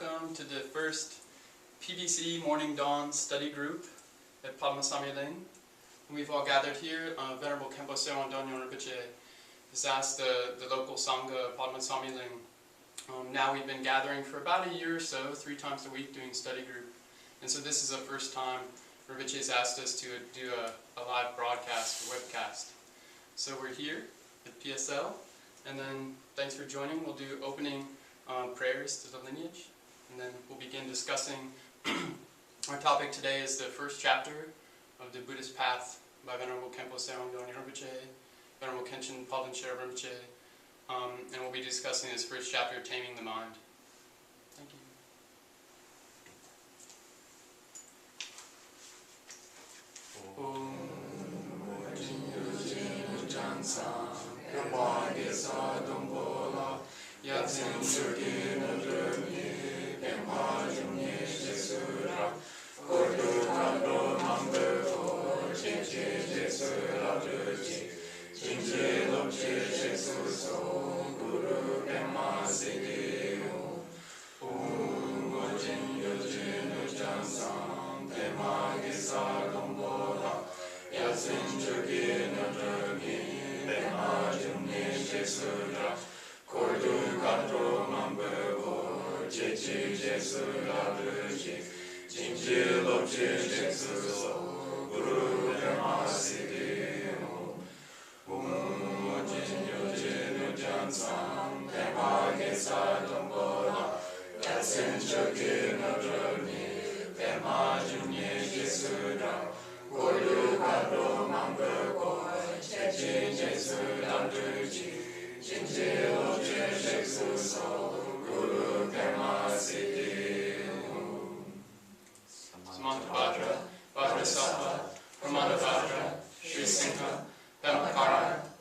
Welcome to the first PBC Morning Dawn Study Group at Padma Samye Ling. We've all gathered here. Venerable Khenpo Tsewang Rinpoche has asked the local sangha Padma Samye Ling. Now we've been gathering for about a year or so, 3 times a week doing study group. And so this is the first time Rinpoche has asked us to do a live broadcast or webcast. So we're here at PSL, and then thanks for joining. We'll do opening prayers to the lineage, and then we'll begin discussing. Our topic today is the first chapter of the Buddhist Path by Venerable Khenpo Tsewang Rinpoche, Venerable Khenpo Rinpoche, and we'll be discussing this first chapter, Taming the Mind. Thank you.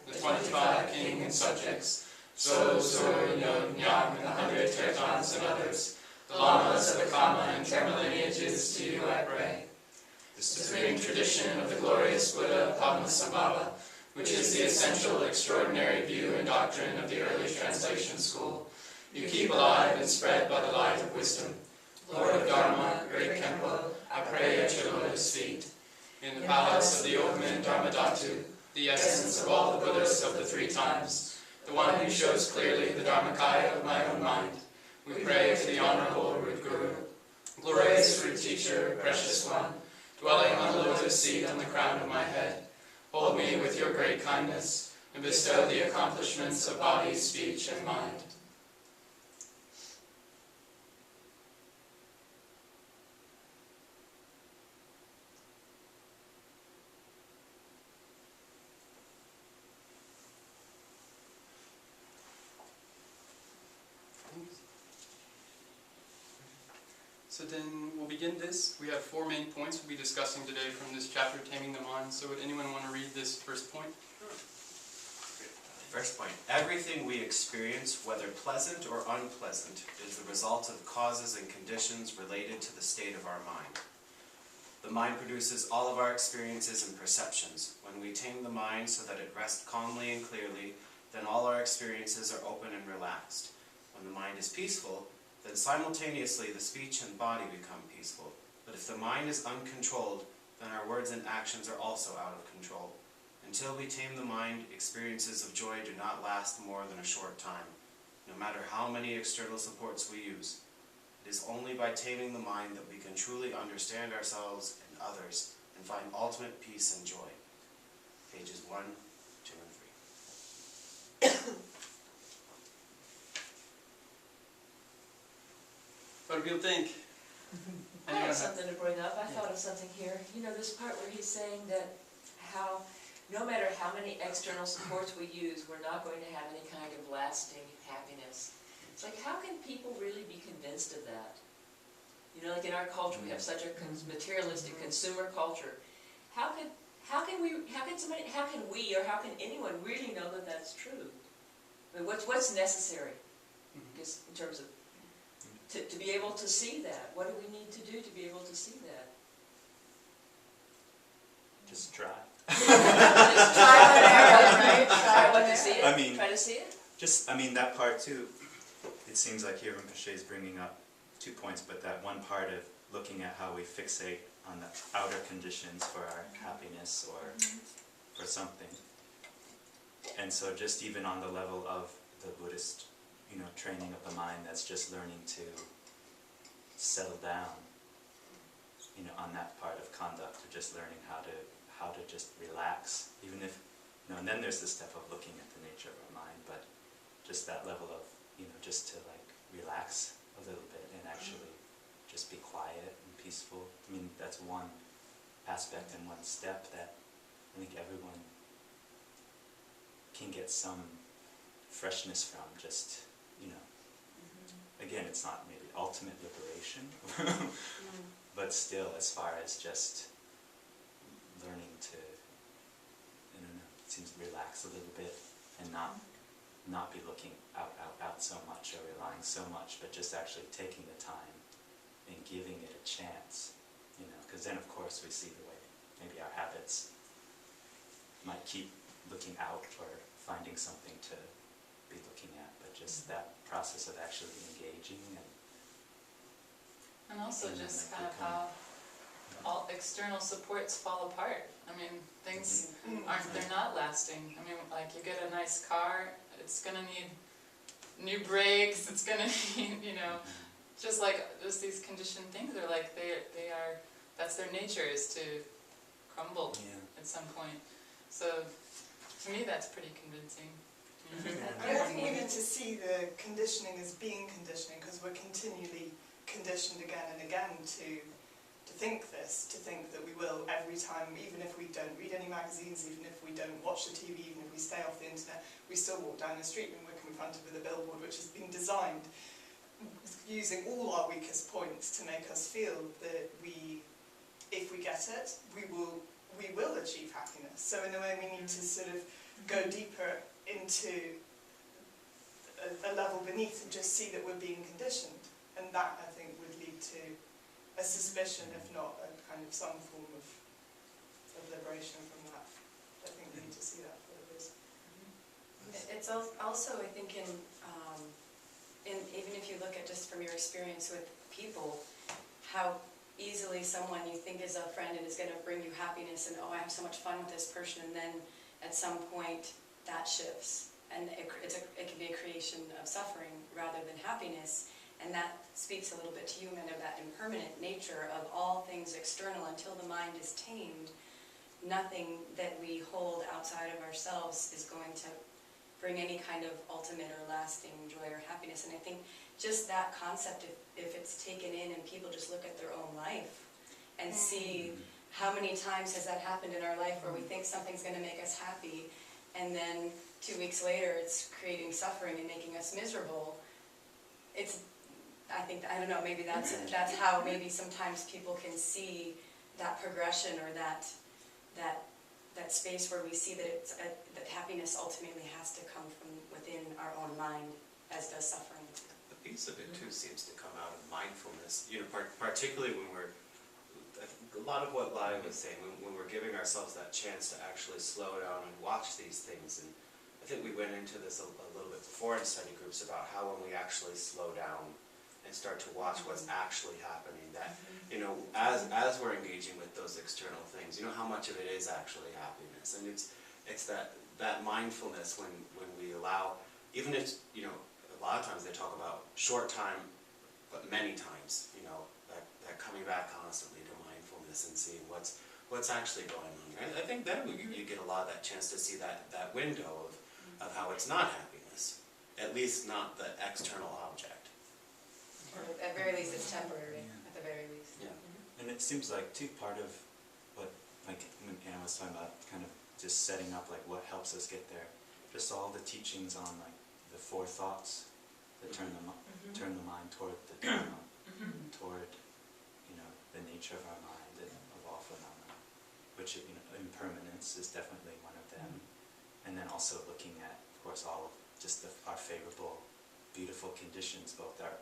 The 25 king and subjects, So, Yun, Yang, and the 100 Tertons and others, the lamas of the Kama and Karma lineages, to you I pray. The supreme tradition of the glorious Buddha Padma Samye, which is the essential, extraordinary view and doctrine of the early translation school, you keep alive and spread by the light of wisdom. Lord of Dharma, great Khenpo, I pray at your lotus feet. In the palace of the ultimate Dharmadhatu, the essence of all the Buddhists of the 3 times, the one who shows clearly the Dharmakaya of my own mind, we pray to the Honorable Root Guru, glorious Root Teacher, precious one, dwelling on the lotus seat on the crown of my head. Hold me with your great kindness, and bestow the accomplishments of body, speech, and mind. So then we'll begin this. We have 4 main points we'll be discussing today from this chapter, Taming the Mind. So would anyone want to read this first point? First point. Everything we experience, whether pleasant or unpleasant, is the result of causes and conditions related to the state of our mind. The mind produces all of our experiences and perceptions. When we tame the mind so that it rests calmly and clearly, then all our experiences are open and relaxed. When the mind is peaceful, then simultaneously the speech and body become peaceful. But if the mind is uncontrolled, then our words and actions are also out of control. Until we tame the mind, experiences of joy do not last more than a short time, no matter how many external supports we use. It is only by taming the mind that we can truly understand ourselves and others and find ultimate peace and joy. Pages 1, 2, and 3. What do people think? I have something to bring up. I thought of something here. You know, this part where he's saying that how, no matter how many external supports we use, we're not going to have any kind of lasting happiness. It's like, how can people really be convinced of that? You know, like in our culture, we have such a materialistic consumer culture. How can we, or how can anyone really know that that's true? I mean, what's necessary? Just in terms of to be able to see that. What do we need to do to be able to see that? Just try. Just try whatever, right? Try what to see it. I mean, try to see it. Just, I mean, that part too. It seems like here Rinpoche is bringing up 2 points, but that one part of looking at how we fixate on the outer conditions for our happiness or for something. And so just even on the level of the Buddhist, training of the mind, that's just learning to settle down, on that part of conduct, or just learning how to just relax, even if, and then there's the step of looking at the nature of our mind, but just that level of, just to like relax a little bit and actually just be quiet and peaceful. I mean, that's one aspect and one step that I think everyone can get some freshness from, just, again, it's not maybe ultimate liberation, but still, as far as just learning to, I don't know, it seems to relax a little bit and not be looking out so much or relying so much, but just actually taking the time and giving it a chance, because then of course we see the way maybe our habits might keep looking out or finding something to be looking at, but just that process of actually engaging and also just kind of how all external supports fall apart. I mean, things they're not lasting. I mean, like you get a nice car, it's gonna need new brakes, it's gonna need, just like just these conditioned things are like that's their nature, is to crumble at some point. So to me that's pretty convincing. I think we need to see the conditioning as being conditioning, because we're continually conditioned again and again to think this, to think that we will every time, even if we don't read any magazines, even if we don't watch the TV, even if we stay off the internet, we still walk down the street when we're confronted with a billboard which has been designed using all our weakest points to make us feel that if we get it, we will achieve happiness. So in a way we need to sort of go deeper into a level beneath and just see that we're being conditioned, and that I think would lead to a suspicion, if not a kind of some form of liberation from that. I think we need to see that for what it is. It's also, I think, in even if you look at just from your experience with people, how easily someone you think is a friend and is going to bring you happiness, and I have so much fun with this person, and then at some point that shifts, and it can be a creation of suffering rather than happiness. And that speaks a little bit to you, Amanda, of that impermanent nature of all things external. Until the mind is tamed, nothing that we hold outside of ourselves is going to bring any kind of ultimate or lasting joy or happiness. And I think just that concept, if it's taken in and people just look at their own life and see how many times has that happened in our life where we think something's going to make us happy, and then 2 weeks later it's creating suffering and making us miserable. I don't know, maybe that's how maybe sometimes people can see that progression, or that space where we see that that happiness ultimately has to come from within our own mind, as does suffering. The piece of it too seems to come out of mindfulness, particularly when a lot of what Lai was saying, when we're giving ourselves that chance to actually slow down and watch these things. And I think we went into this a little bit before in study groups about how when we actually slow down and start to watch what's actually happening, that, as we're engaging with those external things, how much of it is actually happiness. And it's that mindfulness when we allow, even if, a lot of times they talk about short time, but many times, that coming back constantly to mindfulness and seeing what's actually going on. And I think then you get a lot of that chance to see that window of how it's not happiness, at least not the external object. Or at very least it's temporary, at the very least. Yeah. And it seems like too, part of what, like when Anna was talking about, kind of just setting up like what helps us get there, just all the teachings on like the 4 thoughts that turn the mind toward the Dharma, toward the nature of our mind and of all phenomena, which impermanence is definitely one of them, and then also looking at, of course, all of just our favorable, beautiful conditions, both our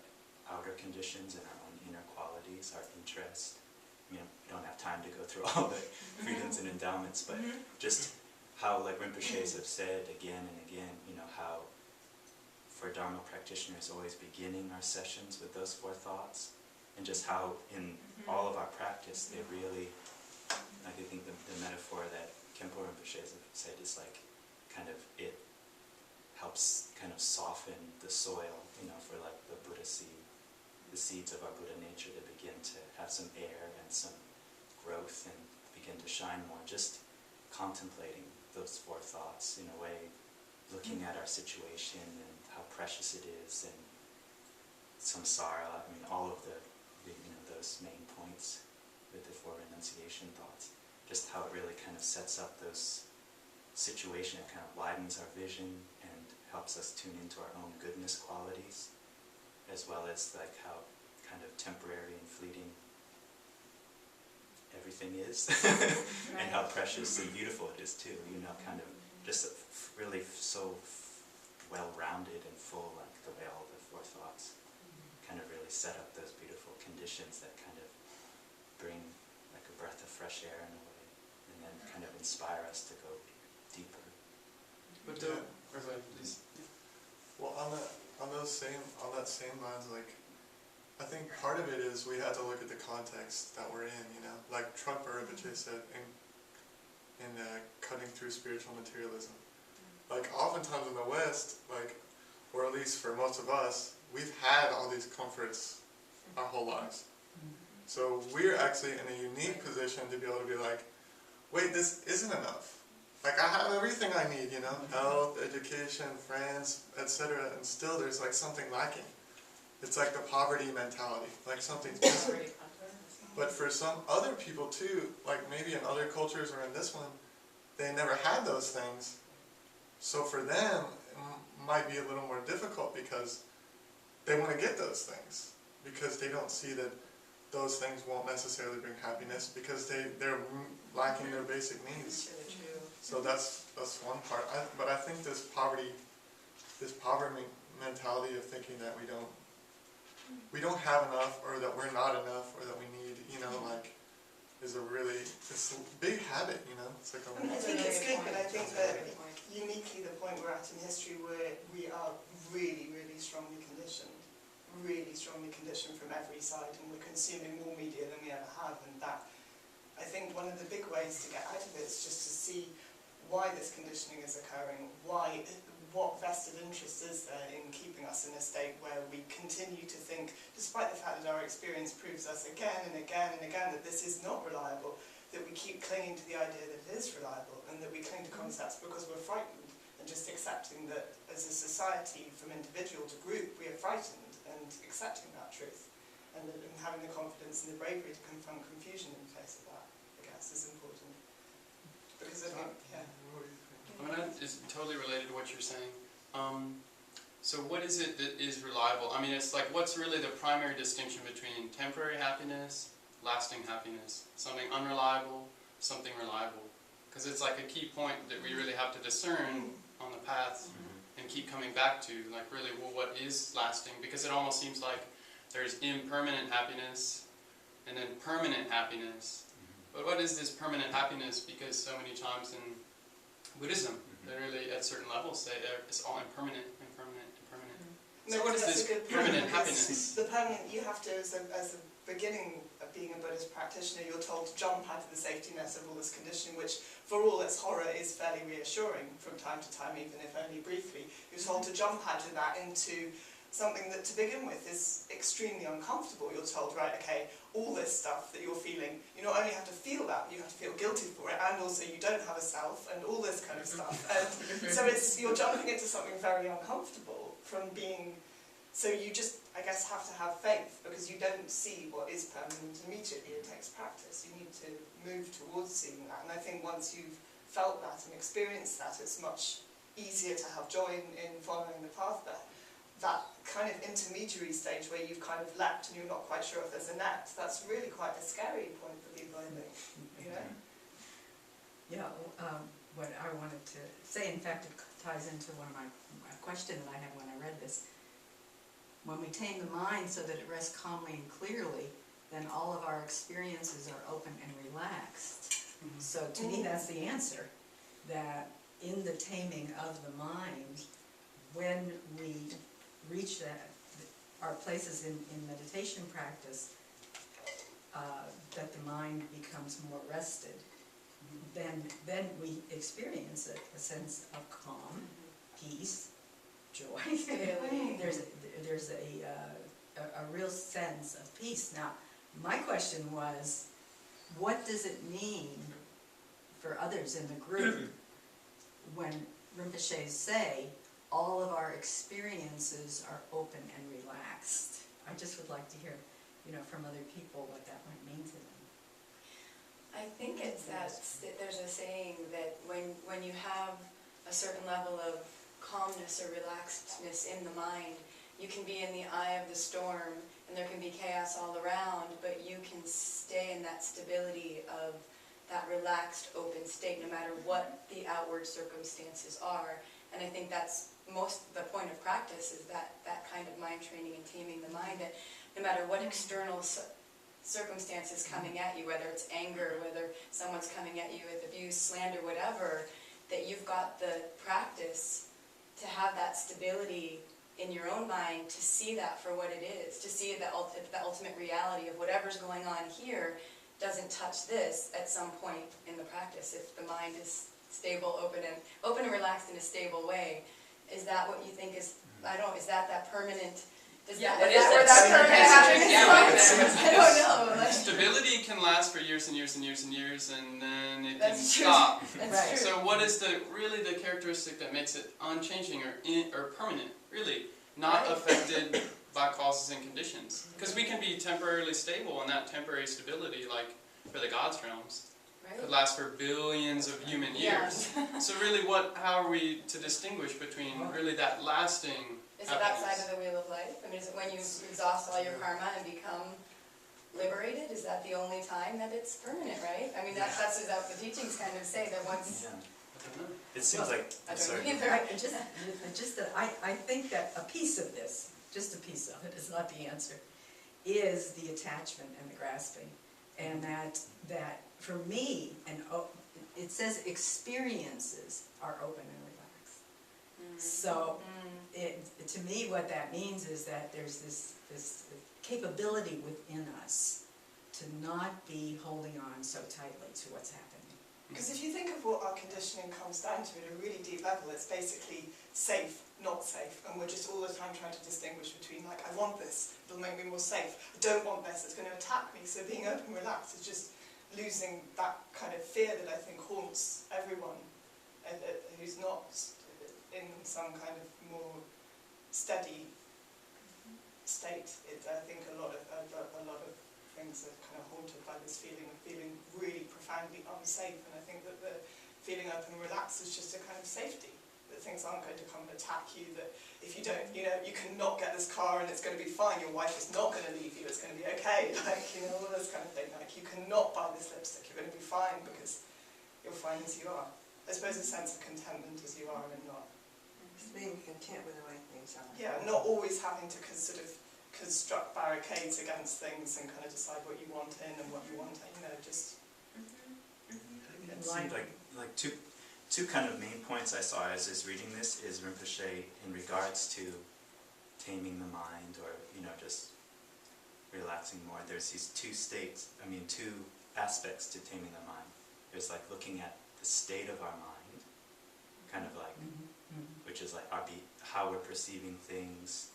outer conditions and our own inner qualities, our interest. We don't have time to go through all the freedoms and endowments, but just how, like Rinpoches have said again and again, how for Dharma practitioners always beginning our sessions with those 4 thoughts, and just how in all of our practice they really, like I think the metaphor that Khenpo Rinpoche said is like kind of it helps kind of soften the soil, for like the Buddha seed, the seeds of our Buddha nature to begin to have some air and some growth and begin to shine more. Just contemplating those 4 thoughts in a way, looking at our situation and how precious it is, and samsara, all of the those main points with the 4 renunciation thoughts. Just how it really kind of sets up those situations, it kind of widens our vision and helps us tune into our own goodness qualities, as well as like how kind of temporary and fleeting everything is, and how precious and beautiful it is too, kind of just really so well-rounded and full, like the way all the 4 thoughts kind of really set up those beautiful conditions that kind of bring like a breath of fresh air in a way, and then kind of inspire us to go deeper. But please. Well, on that same lines, like, I think part of it is we have to look at the context that we're in, like Trungpa Rinpoche said in Cutting Through Spiritual Materialism. Like, oftentimes in the West, like, or at least for most of us, we've had all these comforts our whole lives. So we're actually in a unique position to be able to be like, wait, this isn't enough. Like, I have everything I need, health, education, friends, etc. And still there's like something lacking. It's like the poverty mentality, like something's missing. But for some other people too, like maybe in other cultures or in this one, they never had those things. So for them, it might be a little more difficult because they want to get those things. Because they don't see that those things won't necessarily bring happiness because they're lacking their basic needs. So that's one part. But I think this poverty mentality of thinking that we don't have enough, or that we're not enough, or that we need, is it's a big habit, It's like I think it's good, but I think that uniquely the point we're at in history where we are really, really strongly conditioned from every side, and we're consuming more media than we ever have, and that, I think one of the big ways to get out of it is just to see why this conditioning is occurring, what vested interest is there in keeping us in a state where we continue to think, despite the fact that our experience proves us again and again and again that this is not reliable, that we keep clinging to the idea that it is reliable, and that we cling to concepts because we're frightened, and just accepting that as a society, from individual to group, we are frightened, and accepting that truth, and having the confidence and the bravery to confront confusion in the face of that, I guess, is important. Because I think, It's totally related to what you're saying. So what is it that is reliable? It's like, what's really the primary distinction between temporary happiness, lasting happiness, something unreliable, something reliable? Because it's like a key point that we really have to discern on the path and keep coming back to, like, really, well, what is lasting? Because it almost seems like there's impermanent happiness and then permanent happiness. But what is this permanent happiness? Because so many times in Buddhism, they really, at certain levels, say it's all impermanent. No, So what is this permanent happiness? The permanent, you have to, as a beginning of being a Buddhist practitioner, you're told to jump out of the safety net of all this conditioning, which, for all its horror, is fairly reassuring from time to time, even if only briefly. You're told to jump out of that into something that, to begin with, is extremely uncomfortable. You're told, right, okay, all this stuff that you're feeling, you not only have to feel that, you have to feel guilty for it, and also you don't have a self, and all this kind of stuff. And so you're jumping into something very uncomfortable from being, so you just, I guess, have to have faith, because you don't see what is permanent immediately. It takes practice. You need to move towards seeing that. And I think once you've felt that and experienced that, it's much easier to have joy in following the path there. That kind of intermediary stage where you've kind of leapt and you're not quite sure if there's a net, that's really quite a scary point for people, I think, Yeah, what I wanted to say, in fact, it ties into one of my question that I had when I read this. When we tame the mind so that it rests calmly and clearly, then all of our experiences are open and relaxed. So to me, that's the answer, that in the taming of the mind, when we reach that, are places in meditation practice that the mind becomes more rested, then we experience a sense of calm, peace, joy. There's a real sense of peace. Now, my question was, what does it mean for others in the group when Rinpoches say all of our experiences are open and relaxed? I just would like to hear, from other people what that might mean to them. I think it's that there's a saying that when you have a certain level of calmness or relaxedness in the mind, you can be in the eye of the storm and there can be chaos all around, but you can stay in that stability of that relaxed, open state no matter what the outward circumstances are. And I think that's the point of practice, is that kind of mind training and taming the mind, that no matter what external circumstances coming at you, whether it's anger, whether someone's coming at you with abuse, slander, whatever, that you've got the practice to have that stability in your own mind, to see that for what it is, to see the ultimate reality of whatever's going on here doesn't touch this at some point in the practice. If the mind is stable, open and relaxed in a stable way, is that what you think is, I don't know, is that permanent? Is that where that permanent happiness comes? I don't know. Stability can last for years and years and years and years, and then it can That's true. stop. That's true. So what is really the characteristic that makes it unchanging or permanent, really, not affected by causes and conditions? Because we can be temporarily stable, and that temporary stability, like for the God's realms, could last for billions of human years. So really, how are we to distinguish between really that lasting Is it outside of the wheel of life? I mean, is it when you exhaust all your karma and become liberated? Is that the only time that it's permanent, right? I mean, that's what the teachings kind of say, that once... Yeah. I don't know. It seems like, I don't sorry. know either. Just that I think that a piece of this, just a piece of it, is not the answer, is the attachment and the grasping. And that for me, it says experiences are open and relaxed. So to me, what that means is that there's this capability within us to not be holding on so tightly to what's happening. Because if you think of what our conditioning comes down to at a really deep level, it's basically safe, not safe, and we're just all the time trying to distinguish between, like, I want this, it'll make me more safe, I don't want this, it's going to attack me. So being open and relaxed is just losing that kind of fear that I think haunts everyone who's not in some kind of more steady state. I think a lot of things are kind of haunted by this feeling of feeling really profoundly unsafe, and I think that the feeling open and relaxed is just a kind of safety, that things aren't going to come and attack you, that if you don't, you cannot get this car and it's going to be fine, your wife is not going to leave you, it's going to be okay, all this kind of thing, you cannot buy this lipstick, you're going to be fine because you're fine as you are. I suppose a sense of contentment as you are and not. Just being content with the way things are. Yeah, not always having to sort of construct barricades against things and kind of decide what you want in and what you want, just... It seemed like two kind of main points I saw as I was reading this is Rinpoche in regards to taming the mind, or just relaxing more. There's these two aspects to taming the mind. There's like looking at the state of our mind, kind of like, which is like how we're perceiving things,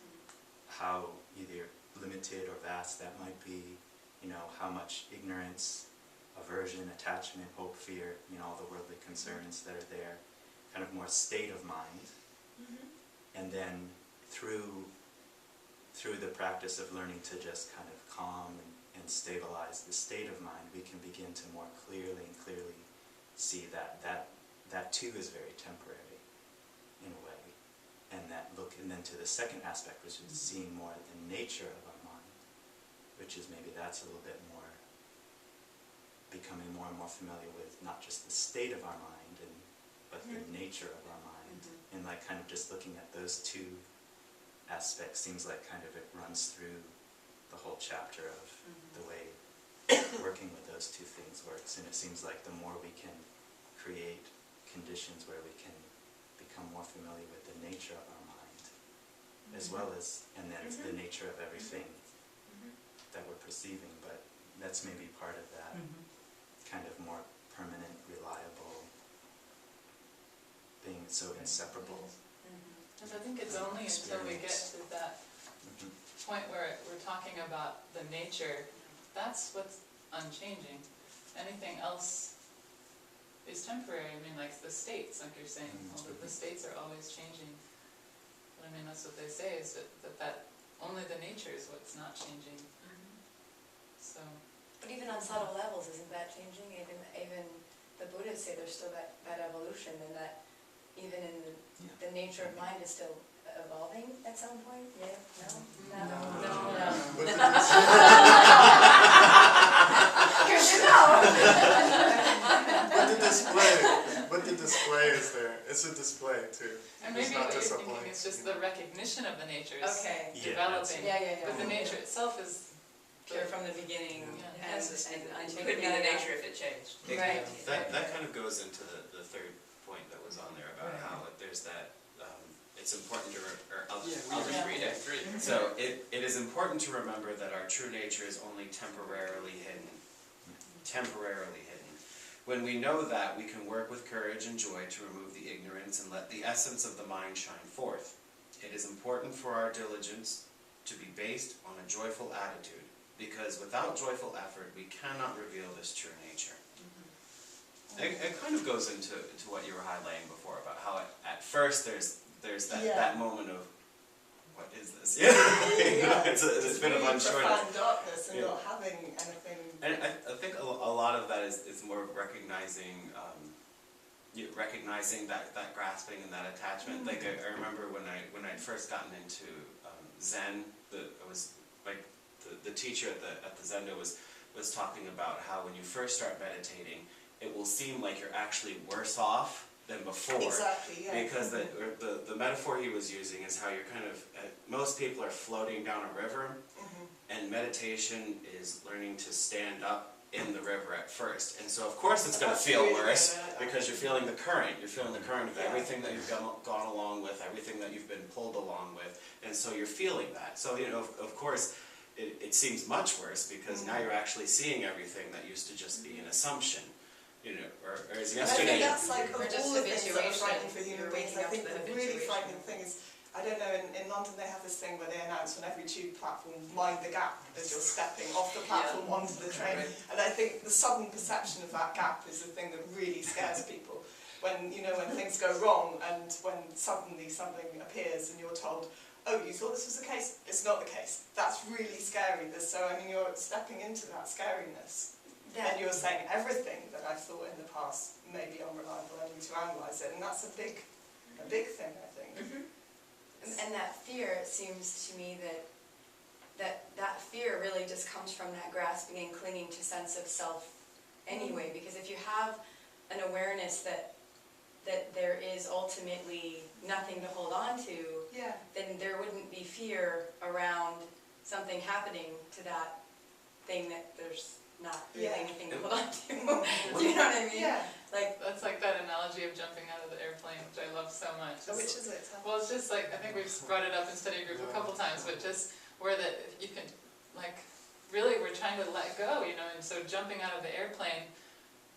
how either limited or vast that might be, how much ignorance, aversion, attachment, hope, fear, all the worldly concerns that are there, kind of more state of mind. And then through the practice of learning to just kind of calm and stabilize the state of mind, we can begin to more clearly see that too is very temporary in a way. And then to the second aspect, which is seeing more the nature of our mind, which is maybe that's a little bit more, becoming more and more familiar with not just the state of our mind, but the nature of our mind. And like kind of just looking at those two aspects seems like kind of it runs through the whole chapter of the way working with those two things works. And it seems like the more we can create conditions where we can become more familiar with the nature of our mind, as well as, and then it's the nature of everything that we're perceiving, but that's maybe part of that kind of more permanent, reliable, being so inseparable. Because I think it's only until we get to that point where we're talking about the nature, that's what's unchanging. Anything else is temporary. I mean, like the states, like you're saying, all the states are always changing. But I mean, that's what they say, is that only the nature is what's not changing. So. But even on subtle levels, isn't that changing? Even the Buddhists say there's still that evolution, and that even in the nature of mind is still evolving at some point? Yeah? No. But the display is there. It's a display too. And maybe it's what not you're just a thinking blank. is just the recognition of the nature is Okay. developing. Yeah. But the nature itself is Pure from the beginning, Yeah. and Couldn't be the nature if it changed. Right. That kind of goes into the third point that was on there about how there's that, it's important to, I'll just read it. So it is important to remember that our true nature is only temporarily hidden. Temporarily hidden. When we know that, we can work with courage and joy to remove the ignorance and let the essence of the mind shine forth. It is important for our diligence to be based on a joyful attitude, because without joyful effort, we cannot reveal this true nature. It kind of goes into what you were highlighting before, about how at first there's that moment of, what is this? It's a bit of unsureness. Profound darkness and not having anything. And I think a lot of that is more recognizing that grasping and that attachment. Like I remember when I'd first gotten into Zen, the teacher at the Zendo was talking about how when you first start meditating, it will seem like you're actually worse off than before. Exactly, yeah. Because the metaphor he was using is how you're kind of, most people are floating down a river, and meditation is learning to stand up in the river at first. And so of course it's going to feel worse, because you're feeling the current. You're feeling the current of everything that you've gone along with, everything that you've been pulled along with, and so you're feeling that. So, of course, it seems much worse, because now you're actually seeing everything that used to just be an assumption. Or as yesterday. I think that's like, of Or just all the things that are habituation. frightening for human You're beings, waking I up think to the the really habituation. frightening thing is, I don't know, in London they have this thing where they announce on every tube platform, mind the gap, as you're stepping off the platform onto the train. And I think the sudden perception of that gap is the thing that really scares people. When things go wrong, and when suddenly something appears and you're told, oh, you thought this was the case? It's not the case. That's really scary. You're stepping into that scariness. And you're saying everything that I've thought in the past may be unreliable, I need to analyse it. And that's a big thing, I think. And that fear, it seems to me that fear really just comes from that grasping and clinging to sense of self anyway. Because if you have an awareness that there is ultimately nothing to hold on to, then there wouldn't be fear around something happening to that thing that there's not really anything to hold on to. Do you know what I mean? Yeah. That's like that analogy of jumping out of the airplane, which I love so much. So which is it? Well, it's just like, I think we've brought it up in study group a couple times, but just where that you can, really we're trying to let go, and so jumping out of the airplane,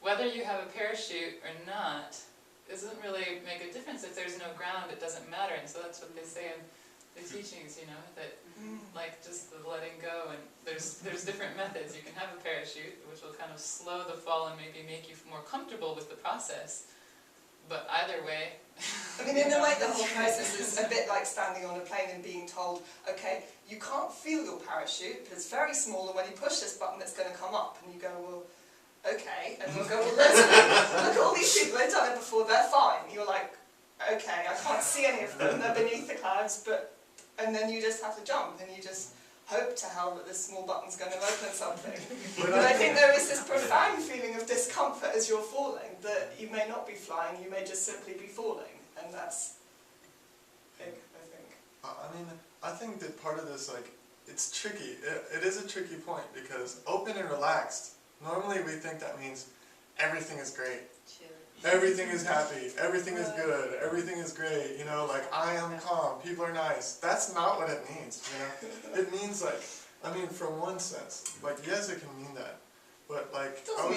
whether you have a parachute or not, doesn't really make a difference. If there's no ground, it doesn't matter. And so that's what they say in the teachings, that just the letting go, and there's different methods. You can have a parachute, which will kind of slow the fall and maybe make you more comfortable with the process. But either way, in a way, the whole process is a bit like standing on a plane and being told, okay, you can't feel your parachute, but it's very small, and when you push this button, it's going to come up. And you go, well, okay. And we'll go, well, look at all these people, they've done it before, they're fine. You're like, okay, I can't see any of them, they're beneath the clouds, and then you just have to jump, and you just hope to hell that this small button's going to open something. But I think there is this profound feeling of discomfort as you're falling, that you may not be flying, you may just simply be falling, and that's big, I think. I think that part of this, it's tricky. It is a tricky point, because open and relaxed, normally we think that means everything is great. everything is happy, everything is good, everything is great, you know, like I am calm, people are nice. That's not what it means, you know. It means like, I mean, from one sense, like yes, it can mean that, but like I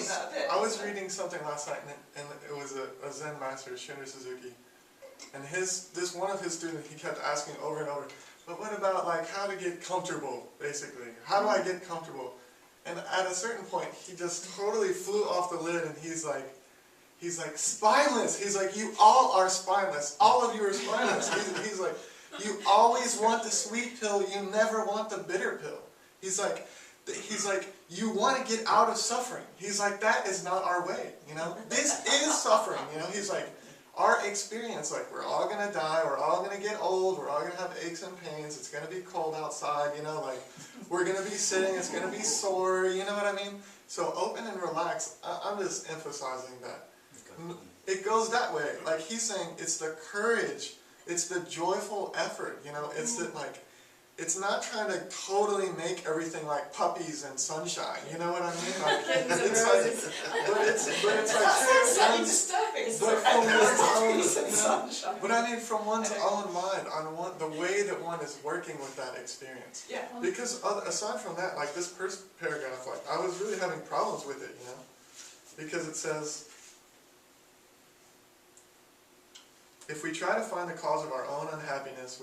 was reading something last night, and it was a Zen master, Shunryu Suzuki, and this one of his students, he kept asking over and over, but what about like how to get comfortable, basically? How do I get comfortable? And at a certain point, he just totally flew off the lid, and he's like, spineless. He's like, you all are spineless. All of you are spineless. He's like, you always want the sweet pill, you never want the bitter pill. He's like, you want to get out of suffering. He's like, that is not our way, you know. This is suffering, you know. He's like, our experience, like we're all going to die, we're all going to get old, we're all going to have aches and pains, it's going to be cold outside, you know, like we're going to be sitting, it's going to be sore, you know what I mean? So open and relax, I'm just emphasizing that. It goes that way. Like he's saying, it's the courage, it's the joyful effort, you know, it's that like, it's not trying to totally make everything like puppies and sunshine, you know what I mean? Like, it's like, but it's like, but I mean from one's own mind, on the way that one is working with that experience. Yeah. Because aside from that, like this first paragraph, like I was really having problems with it, you know, because it says, if we try to find the cause of our own unhappiness,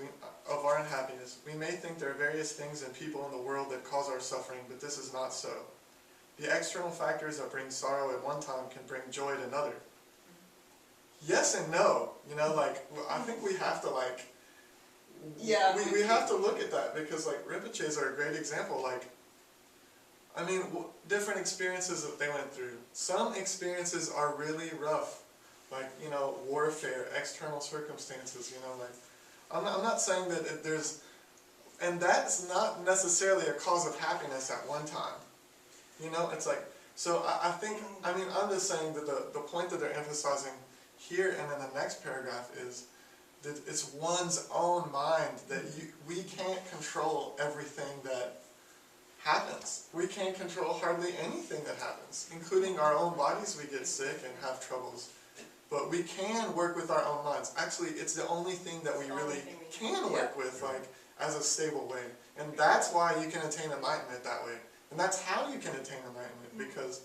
we may think there are various things and people in the world that cause our suffering, but this is not so. The external factors that bring sorrow at one time can bring joy at another. Yes and no, you know, like, I think we have to like, we have to look at that, because like Rinpoches are a great example. Like, I mean, different experiences that they went through. Some experiences are really rough. Like, you know, warfare, external circumstances, you know, like, I'm not saying that there's, and that's not necessarily a cause of happiness at one time, you know, it's like, so I think, I mean, I'm just saying that the point that they're emphasizing here and in the next paragraph is that it's one's own mind, that we can't control everything that happens. We can't control hardly anything that happens, including our own bodies. We get sick and have troubles. But we can work with our own minds. Actually, it's the only thing that we really can work with, like, as a stable way. And that's why you can attain enlightenment that way. And that's how you can attain enlightenment, because,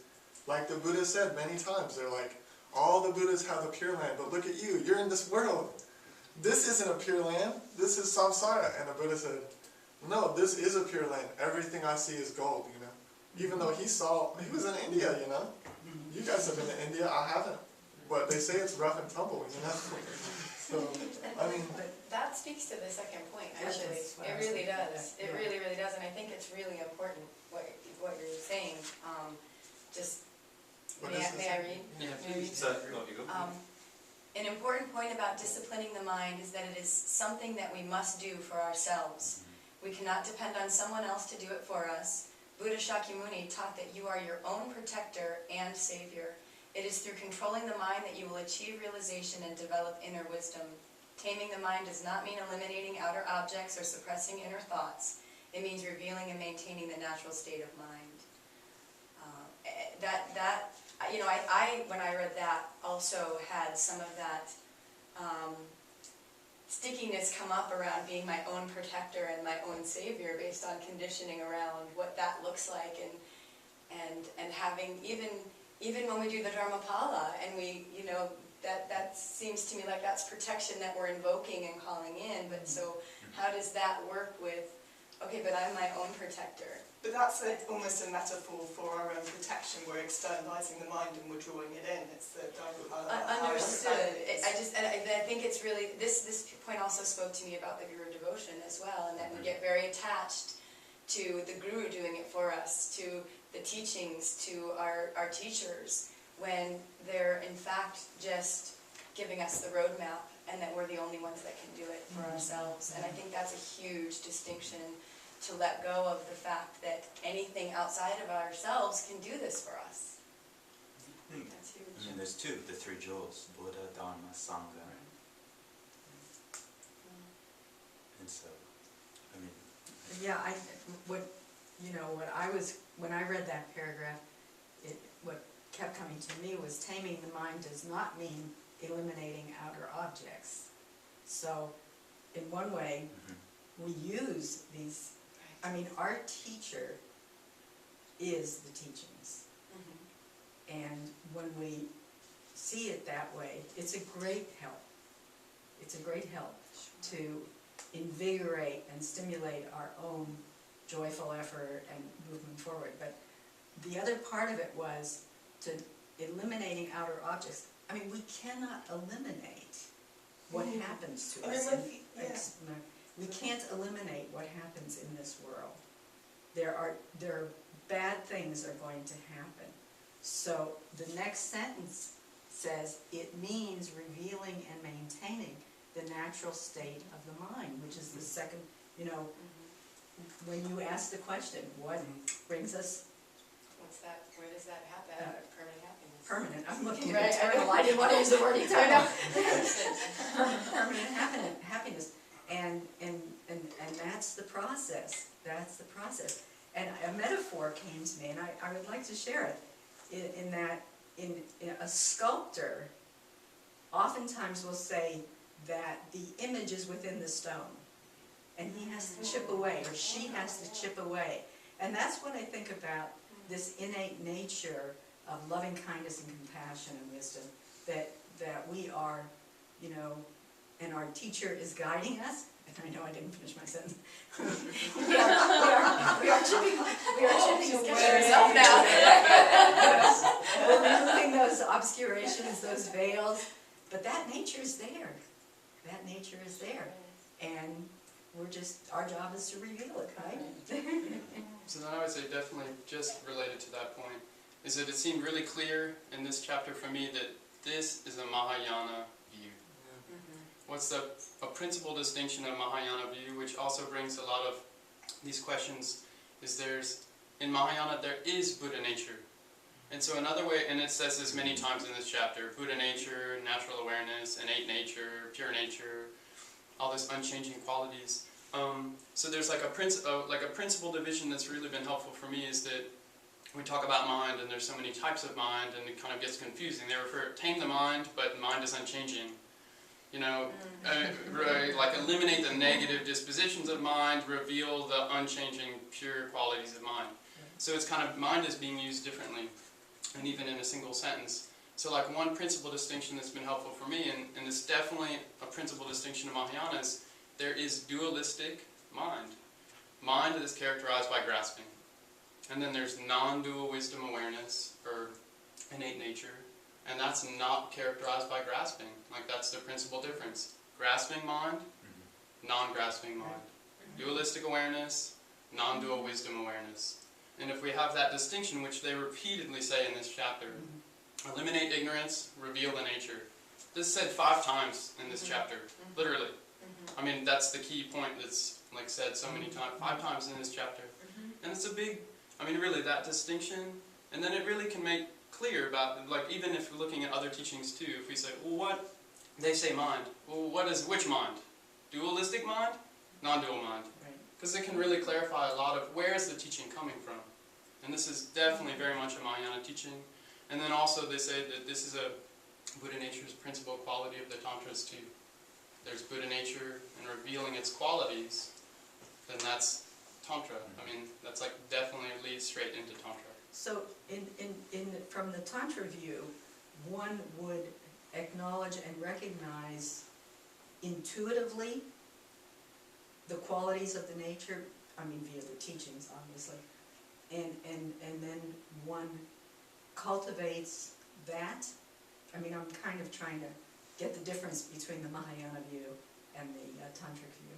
like the Buddha said many times, they're like, all the Buddhas have a pure land, but look at you, you're in this world. This isn't a pure land, this is samsara. And the Buddha said, no, this is a pure land. Everything I see is gold, you know. Even though he was in India, you know. You guys have been to India, I haven't. But they say it's rough and tumble, you know? So, I mean... That speaks to the second point, actually. It really does. It really, really does. And I think it's really important, what you're saying. May I read? Yeah, please. An important point about disciplining the mind is that it is something that we must do for ourselves. We cannot depend on someone else to do it for us. Buddha Shakyamuni taught that you are your own protector and savior. It is through controlling the mind that you will achieve realization and develop inner wisdom. Taming the mind does not mean eliminating outer objects or suppressing inner thoughts. It means revealing and maintaining the natural state of mind. When I read that, also had some of that stickiness come up around being my own protector and my own savior, based on conditioning around what that looks like, and having even when we do the Dharmapala, and we, you know, that seems to me like that's protection that we're invoking and calling in. But so how does that work with, okay, but I'm my own protector? But that's almost a metaphor for our own protection. We're externalizing the mind and we're drawing it in. It's the understood. I think it's really, this point also spoke to me about the Guru devotion as well, and that we get very attached to the Guru doing it for us, to the teachings, to our teachers, when they're in fact just giving us the roadmap, and that we're the only ones that can do it for ourselves. And I think that's a huge distinction, to let go of the fact that anything outside of ourselves can do this for us. That's huge. I mean, there's the three jewels, Buddha, Dharma, Sangha. And so, I mean... Yeah, when I read that paragraph, what kept coming to me was taming the mind does not mean eliminating outer objects. So, in one way, we use these, I mean, our teacher is the teachings. And when we see it that way, it's a great help. It's a great help to invigorate and stimulate our own joyful effort and movement forward. But the other part of it was to eliminating outer objects. I mean, we cannot eliminate what happens to us. We can't eliminate what happens in this world. There are bad things are going to happen. So the next sentence says it means revealing and maintaining the natural state of the mind, which is the second, you know, when you ask the question, what brings us What's that, where does that happen? Permanent happiness. permanent? I'm looking Right, at I eternal. know. I didn't want to use the word eternal. Permanent. Permanent happiness. And that's the process. That's the process. And a metaphor came to me, and I would like to share it, in that a sculptor oftentimes will say that the image is within the stone, and he has to chip away, or she has to chip away. And that's what I think about this innate nature of loving kindness and compassion and wisdom, that we are, you know, and our teacher is guiding us. I know I didn't finish my sentence. we are chipping away. now. We're removing those obscurations, those veils, but that nature is there. That nature is there, and our job is to reveal it, right? So then I would say definitely just related to that point, is that it seemed really clear in this chapter for me that this is a Mahayana view. What's a principal distinction of Mahayana view, which also brings a lot of these questions, is in Mahayana there is Buddha nature. And so another way, and it says this many times in this chapter, Buddha nature, natural awareness, innate nature, pure nature, all these unchanging qualities. So there's like a principal division that's really been helpful for me, is that we talk about mind and there's so many types of mind and it kind of gets confusing. They refer to tame the mind, but mind is unchanging. You know, like eliminate the negative dispositions of mind, reveal the unchanging pure qualities of mind. So it's kind of, mind is being used differently, and even in a single sentence. So like one principal distinction that's been helpful for me, and it's definitely a principal distinction of Mahayana, is there is dualistic mind. Mind that is characterized by grasping. And then there's non-dual wisdom awareness, or innate nature, and that's not characterized by grasping. Like that's the principal difference. Grasping mind, non-grasping mind. Dualistic awareness, non-dual wisdom awareness. And if we have that distinction, which they repeatedly say in this chapter, eliminate ignorance, reveal the nature. This is said 5 times in this chapter, literally. I mean, that's the key point that's like said so many times, 5 times in this chapter. And it's a big, I mean really that distinction, and then it really can make clear about, like even if we're looking at other teachings too, if we say, well what, they say mind, well which mind? Dualistic mind? Non-dual mind. Because it can really clarify a lot of where is the teaching coming from. And this is definitely very much a Mahayana teaching. And then also they say that this is a Buddha nature's principal quality of the Tantras too. There's Buddha nature and revealing its qualities, then that's Tantra. I mean, that's like definitely leads straight into Tantra. So from the Tantra view, one would acknowledge and recognize intuitively the qualities of the nature, I mean via the teachings obviously, and then one cultivates that. I mean, I'm kind of trying to get the difference between the Mahayana view and the Tantric view.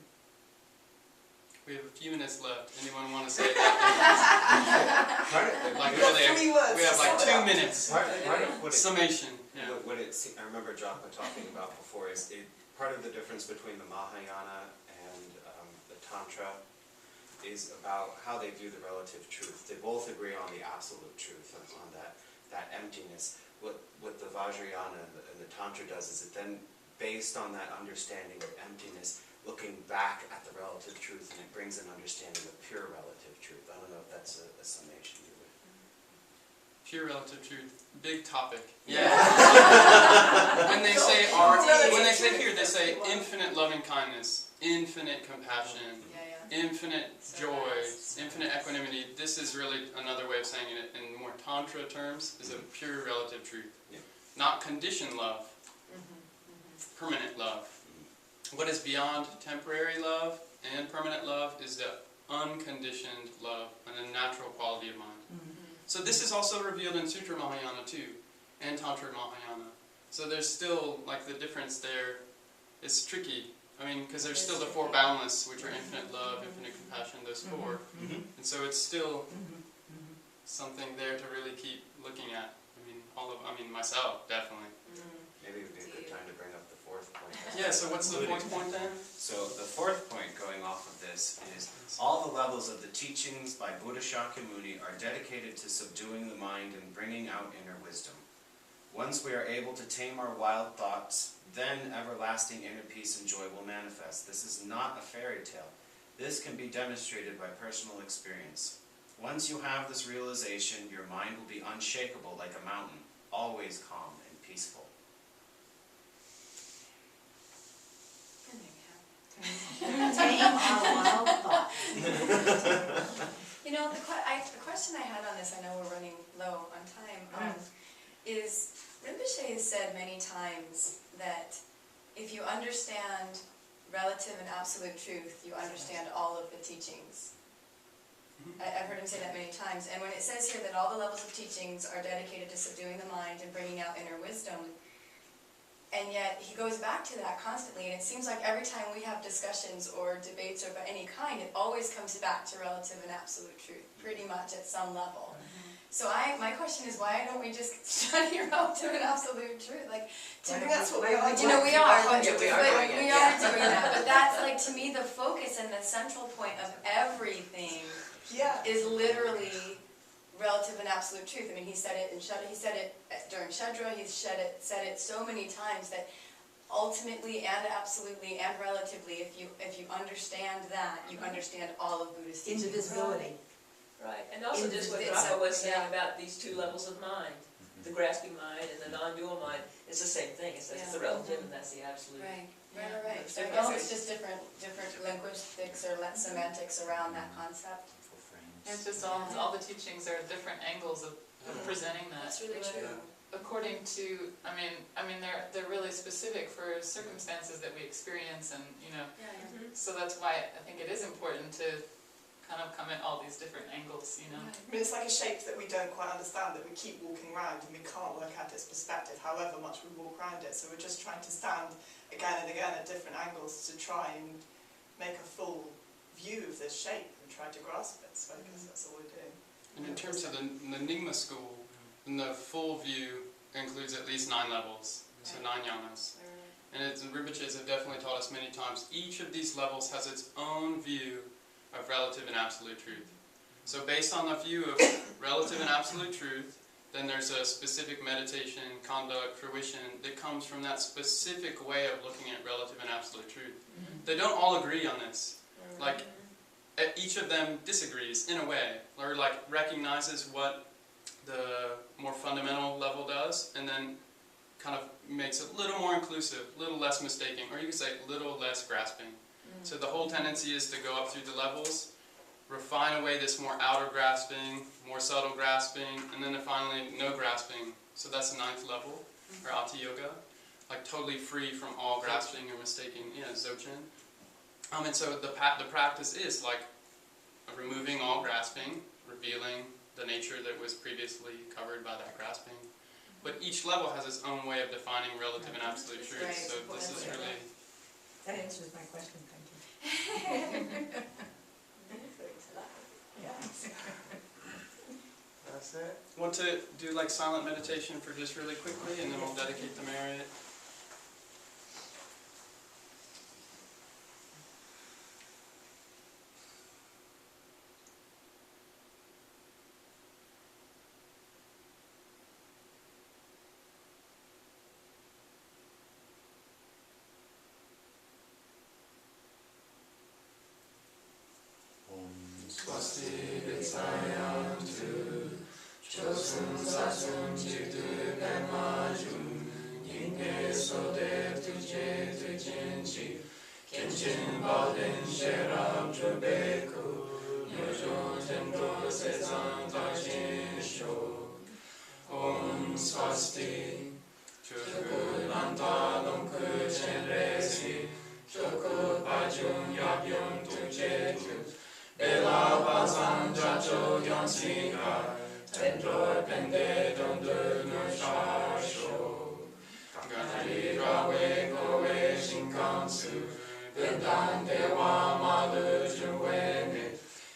We have a few minutes left. Anyone want to say that? Like really, we have like 2 minutes. Summation. Yeah. I remember Japa talking about before is part of the difference between the Mahayana and the Tantra is about how they view the relative truth. They both agree on the absolute truth, on that emptiness. What the Vajrayana and the Tantra does is it then, based on that understanding of emptiness, looking back at the relative truth, and it brings an understanding of pure relative truth. I don't know if that's a summation you would Pure relative truth, big topic. Yeah. When they say here, they say infinite loving kindness, infinite compassion, infinite joy, infinite equanimity. This is really another way of saying it in more tantra terms, is a pure relative truth. Yeah. Not conditioned love, permanent love. What is beyond temporary love and permanent love is the unconditioned love and the natural quality of mind. So this is also revealed in Sutra Mahayana too, and Tantra Mahayana. So there's still, like, the difference there is tricky. I mean, because there's still the four boundless, which are infinite love, infinite compassion, those four. And so it's still something there to really keep looking at. I mean, myself, definitely. Maybe it would be a good time to bring up the fourth point. Yeah, so what's the fourth point then? So the fourth point going off of this is all the levels of the teachings by Buddha Shakyamuni are dedicated to subduing the mind and bringing out inner wisdom. Once we are able to tame our wild thoughts, then everlasting inner peace and joy will manifest. This is not a fairy tale. This can be demonstrated by personal experience. Once you have this realization, your mind will be unshakable like a mountain, always calm and peaceful. Tame our wild thoughts. You know, the question I had on this, I know we're running low on time, is Rinpoche has said many times that if you understand relative and absolute truth, you understand all of the teachings. I've heard him say that many times. And when it says here that all the levels of teachings are dedicated to subduing the mind and bringing out inner wisdom, and yet he goes back to that constantly, and it seems like every time we have discussions or debates of any kind, it always comes back to relative and absolute truth, pretty much at some level. So my question is, why don't we just study relative and absolute truth? Like, to me, that's what we are. You know, we are doing that. But that's, like, to me, the focus and the central point of everything is literally relative and absolute truth. I mean, he said it in Shudra, he said it during Shudra, he's said it so many times that ultimately and absolutely and relatively, if you understand that, you understand all of Buddhist teachings. Indivisibility. Right, and also just what Rafa was saying about these two levels of mind, the grasping mind and the non-dual mind, it's the same thing. It's the relative and that's the absolute. Right. So I guess it's just different linguistics or semantics around that concept. It's just all the teachings are different angles of presenting that. That's really true. According to, I mean, they're really specific for circumstances that we experience, and so that's why I think it is important to kind of come at all these different angles, I mean, it's like a shape that we don't quite understand, that we keep walking around and we can't work out its perspective, however much we walk around it. So we're just trying to stand again and again at different angles to try and make a full view of this shape and try to grasp it. So I guess that's all we're doing. And in terms of the Nyingma school, the full view includes at least 9 levels, so 9 yanas. And Rinpoches have definitely taught us many times, each of these levels has its own view of relative and absolute truth. So based on the view of relative and absolute truth, then there's a specific meditation, conduct, fruition that comes from that specific way of looking at relative and absolute truth. They don't all agree on this. Like, each of them disagrees in a way, or like recognizes what the more fundamental level does, and then kind of makes it a little more inclusive, a little less mistaking, or you could say a little less grasping. So the whole tendency is to go up through the levels, refine away this more outer grasping, more subtle grasping, and then finally no grasping. So that's the 9th level, or Ati Yoga, like totally free from all grasping or mistaking. Dzogchen. And so the practice is like removing all grasping, revealing the nature that was previously covered by that grasping. But each level has its own way of defining relative and absolute truth. Right. So this is really... That answers my question, thank you. That's it. Want to do like silent meditation for just really quickly, and then we'll dedicate the merit. Swasti Vitsayam Tu Chosun sasun chitu pema jun, yinge sode tuje tujin chi, kinchin balden sherab jubeku, yojon tendo sezan tajin sho. Om swasti, choku lanta longku chenresi, choku bajun yabyun tuje tu, bela bazan jacho yonsika, tendor pende dondu no shasho. Gandhi rawe kowe shinkansu, bendan dewa malu juwene,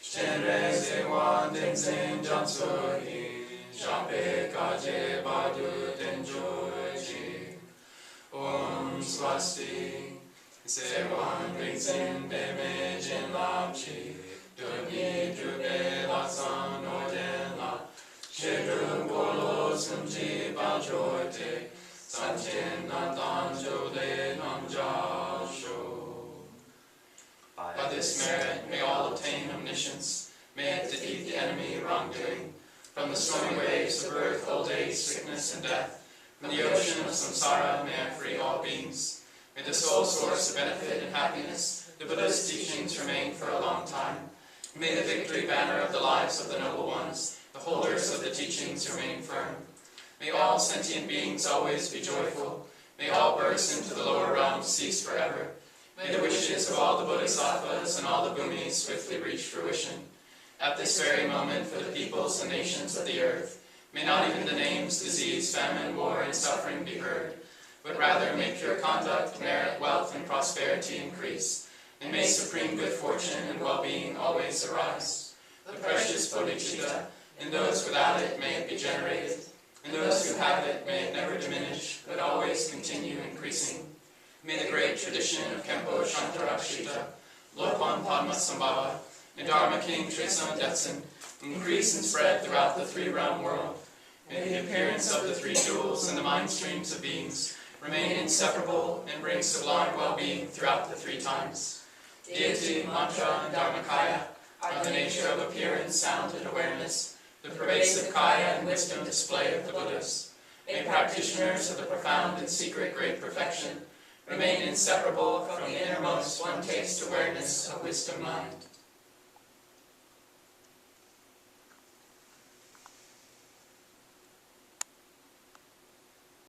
shenre sewa denzen jansohi, shape kaje badu denjoji. Om swasti, sewan rinzin beme jen lapchi, dungi drube laksan orden la, shedrum golo sumji baljote, samchen nantan jode namjasho. By this merit may all obtain omniscience, may it defeat the enemy wrongdoing. From the stormy waves of birth, old age, sickness, and death, from the ocean of samsara, may it free all beings. May the sole source of benefit and happiness, the Buddha's teachings, remain for a long time. May the victory banner of the lives of the noble ones, the holders of the teachings, remain firm. May all sentient beings always be joyful. May all births into the lower realms cease forever. May the wishes of all the Bodhisattvas and all the Bhumis swiftly reach fruition. At this very moment, for the peoples and nations of the earth, may not even the names disease, famine, war, and suffering be heard, but rather may pure conduct, merit, wealth, and prosperity increase, and may supreme good fortune and well-being always arise. The precious bodhicitta, in those without it may it be generated, in those who have it may it never diminish, but always continue increasing. May the great tradition of Khenpo Shantarakshita, Lopon Padma Sambhava, and Dharma King Tresam Detsen increase and spread throughout the three-realm world. May the appearance of the three jewels and the mind streams of beings remain inseparable and bring sublime well-being throughout the three times. Deity, mantra, and dharmakaya are the nature of appearance, sound, and awareness, the pervasive kaya and wisdom display of the Buddhas. May practitioners of the profound and secret great perfection remain inseparable from the innermost one-taste awareness of wisdom mind.